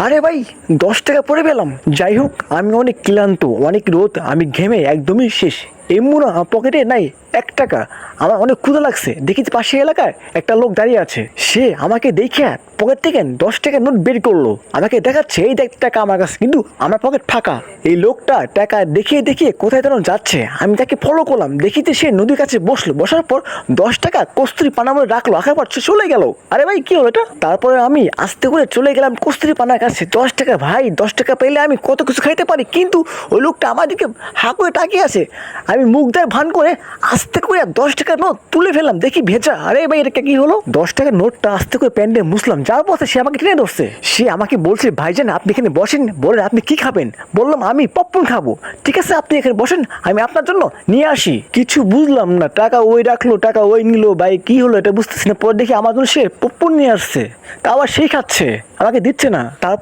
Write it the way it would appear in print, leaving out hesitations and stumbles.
আরে ভাই, 10 টাকা পড়ে পেলাম। যাই হোক, আমি অনেক ক্লান্ত, অনেক রোদ, আমি ঘেমে একদমই শেষ। এমন না পকেটে নাই 1 টাকা। আমার অনেক ক্ষুধা লাগছে, দেখি যে পাশে এলাকায় একটা লোক দাঁড়িয়ে আছে। সে আমাকে দেখে পকেট থেকে 10 টাকার নোট বের করলো, আমাকে দেখাচ্ছে এই দেখ টাকা আমার কাছে, কিন্তু আমার পকেট ফাঁকা। এই লোকটা টাকা দেখিয়ে দেখিয়ে কোথায় যেন যাচ্ছে, আমি তাকে ফলো করলাম। দেখি যে সে নদীর কাছে বসলো, বসার পর 10 টাকা কস্তুরি পানা মধ্যে রাখলো, রাখার পর সে চলে গেল। আরে ভাই, কি হলো এটা? তারপরে আমি আস্তে করে চলে গেলাম কস্তুরি পানার কাছে। 10 টাকা ভাই, 10 টাকা পেলে আমি কত কিছু খাইতে পারি, কিন্তু ওই লোকটা আমার দিকে হা করে তাকিয়ে আছে। আমি মুখ দিয়ে ভান করে আস্তে করে 10 টাকার নোট তুলে ফেললাম, দেখি ভেজা। আরে ভাই, এটা কি হলো? 10 টাকার নোটটা আস্তে করে প্যান্ডে মুছলাম, যার পথে সে আমাকে টেনে ধরছে। সে আমাকে বলছে, ভাইজান আপনি এখানে বসেন, বলেন আপনি কি খাবেন। বললাম আমি পপকর্ন খাবো। ঠিক আছে, আপনি এখানে বসেন, আমি আপনার জন্য নিয়ে আসি। কিছু বুঝলাম না, টাকা ওই রাখলো, টাকা ওই নিল। ভাই কি হলো এটা বুঝতেছি না। পরে দেখি আমার জন্য সে পপকর্ন নিয়ে আসছে, তা আবার সেই খাচ্ছে, আমাকে দিচ্ছে না। তারপর